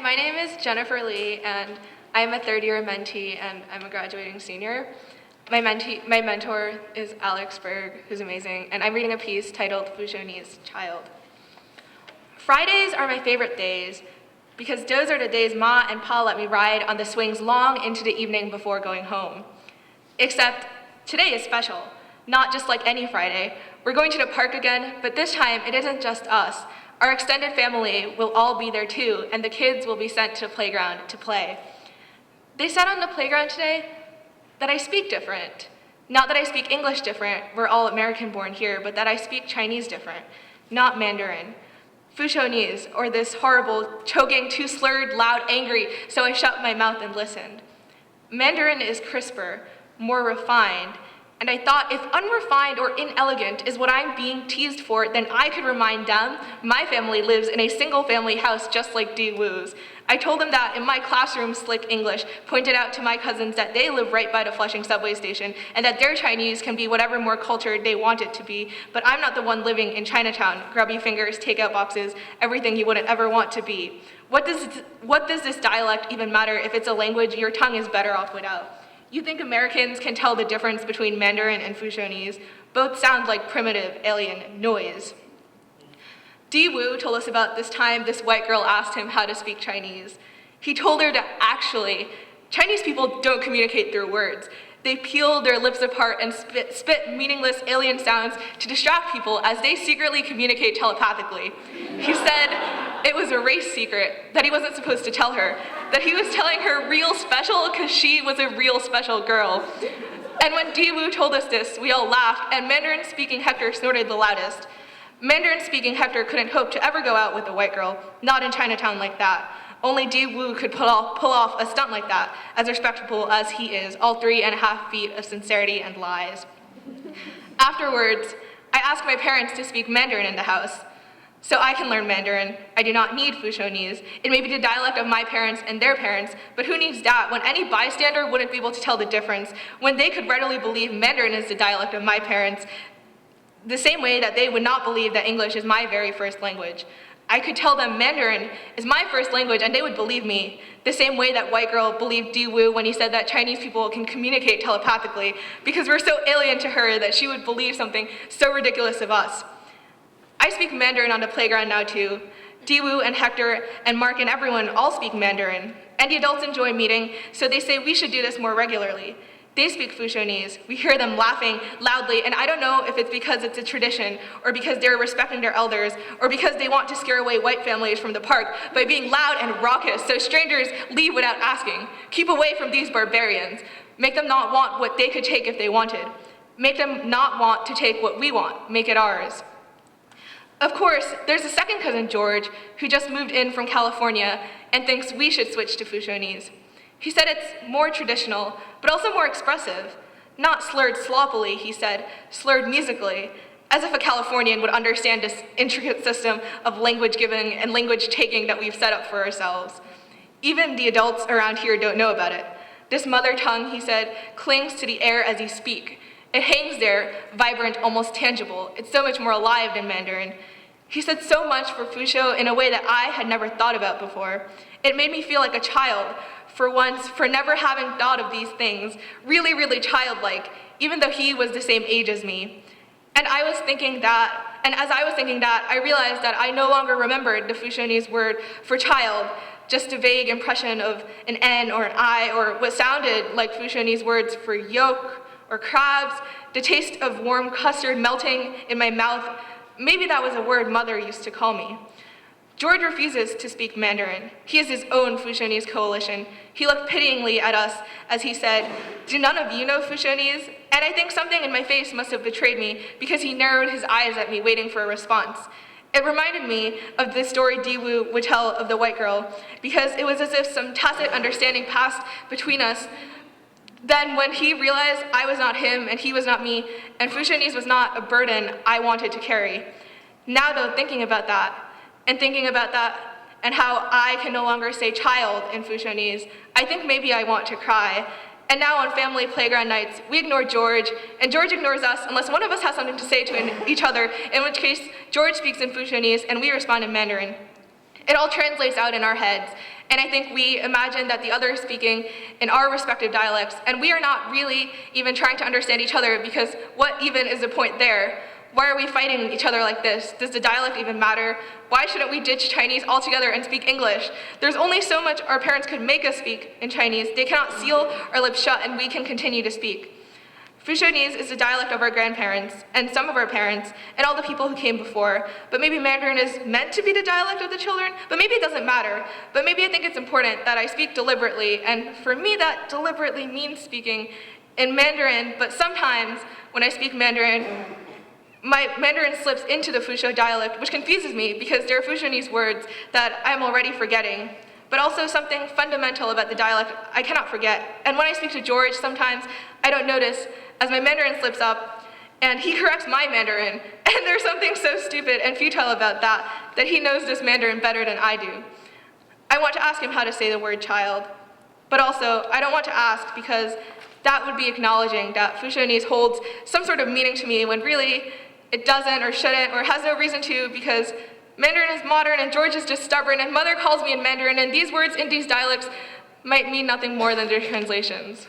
my name is Jennifer Lee, and I'm a third-year mentee, and I'm a graduating senior. My mentor is Alex Berg, who's amazing, and I'm reading a piece titled Fuzhounese Child. Fridays are my favorite days because those are the days Ma and Pa let me ride on the swings long into the evening before going home. Except today is special, not just like any Friday. We're going to the park again, but this time it isn't just us. Our extended family will all be there too, and the kids will be sent to the playground to play. They said on the playground today that I speak different. Not that I speak English different, we're all American born here, but that I speak Chinese different, not Mandarin. Fuzhounese, or this horrible, choking, too slurred, loud, angry, so I shut my mouth and listened. Mandarin is crisper, more refined, and I thought if unrefined or inelegant is what I'm being teased for, then I could remind them my family lives in a single-family house just like Di Wu's. I told them that in my classroom slick English, pointed out to my cousins that they live right by the Flushing subway station and that their Chinese can be whatever more cultured they want it to be, but I'm not the one living in Chinatown, grubby fingers, takeout boxes, everything you wouldn't ever want to be. What does this dialect even matter if it's a language your tongue is better off without? You think Americans can tell the difference between Mandarin and Fuzhounese? Both sound like primitive alien noise. Di Wu told us about this time this white girl asked him how to speak Chinese. He told her that actually, Chinese people don't communicate through words. They peel their lips apart and spit meaningless alien sounds to distract people as they secretly communicate telepathically. He said it was a race secret, that he wasn't supposed to tell her, that he was telling her real special because she was a real special girl. And when Di Wu told us this, we all laughed, and Mandarin-speaking Hector snorted the loudest. Mandarin-speaking Hector couldn't hope to ever go out with a white girl, not in Chinatown like that. Only Di Wu could pull off a stunt like that, as respectable as he is, all 3.5 feet of sincerity and lies. Afterwards, I asked my parents to speak Mandarin in the house. So I can learn Mandarin. I do not need Fuzhounese. It may be the dialect of my parents and their parents, but who needs that when any bystander wouldn't be able to tell the difference, when they could readily believe Mandarin is the dialect of my parents, the same way that they would not believe that English is my very first language. I could tell them Mandarin is my first language and they would believe me, the same way that white girl believed Di Wu when he said that Chinese people can communicate telepathically because we're so alien to her that she would believe something so ridiculous of us. I speak Mandarin on the playground now too. Di Wu and Hector and Mark and everyone all speak Mandarin, and the adults enjoy meeting, so they say we should do this more regularly. They speak Fuzhounese. We hear them laughing loudly, and I don't know if it's because it's a tradition, or because they're respecting their elders, or because they want to scare away white families from the park by being loud and raucous so strangers leave without asking. Keep away from these barbarians. Make them not want what they could take if they wanted. Make them not want to take what we want. Make it ours. Of course, there's a second cousin, George, who just moved in from California and thinks we should switch to Fuzhounese. He said it's more traditional, but also more expressive. Not slurred sloppily, he said, slurred musically, as if a Californian would understand this intricate system of language giving and language taking that we've set up for ourselves. Even the adults around here don't know about it. This mother tongue, he said, clings to the air as you speak. It hangs there, vibrant, almost tangible. It's so much more alive than Mandarin. He said so much for Fuzhou in a way that I had never thought about before. It made me feel like a child, for once, for never having thought of these things, really, really childlike, even though he was the same age as me. And as I was thinking that, I realized that I no longer remembered the Fuzhounese word for child, just a vague impression of an N or an I, or what sounded like Fuzhounese words for yolk or crabs, the taste of warm custard melting in my mouth. Maybe that was a word Mother used to call me. George refuses to speak Mandarin. He has his own Fuzhounese coalition. He looked pityingly at us as he said, "Do none of you know Fuzhounese?" And I think something in my face must have betrayed me because he narrowed his eyes at me waiting for a response. It reminded me of the story Di Wu would tell of the white girl, because it was as if some tacit understanding passed between us. Then when he realized I was not him and he was not me, and Fuzhounese was not a burden I wanted to carry. Now though, thinking about that, and how I can no longer say child in Fuzhounese, I think maybe I want to cry. And now on family playground nights, we ignore George, and George ignores us unless one of us has something to say to each other, in which case George speaks in Fuzhounese and we respond in Mandarin. It all translates out in our heads, And I think we imagine that the other is speaking in our respective dialects, and we are not really even trying to understand each other, because what even is the point there? Why are we fighting each other like this? Does the dialect even matter? Why shouldn't we ditch Chinese altogether and speak English? There's only so much our parents could make us speak in Chinese. They cannot seal our lips shut, and we can continue to speak. Fuzhounese is the dialect of our grandparents, and some of our parents, and all the people who came before. But maybe Mandarin is meant to be the dialect of the children, but maybe it doesn't matter. But maybe I think it's important that I speak deliberately, and for me that deliberately means speaking in Mandarin, but sometimes when I speak Mandarin, my Mandarin slips into the Fuzhou dialect, which confuses me because there are Fuzhounese words that I'm already forgetting. But also something fundamental about the dialect I cannot forget. And when I speak to George, sometimes I don't notice as my Mandarin slips up, and he corrects my Mandarin, and there's something so stupid and futile about that he knows this Mandarin better than I do. I want to ask him how to say the word child, but also I don't want to ask because that would be acknowledging that Fuzhounese holds some sort of meaning to me when really it doesn't or shouldn't or has no reason to, because Mandarin is modern and George is just stubborn and mother calls me in Mandarin, and these words in these dialects might mean nothing more than their translations.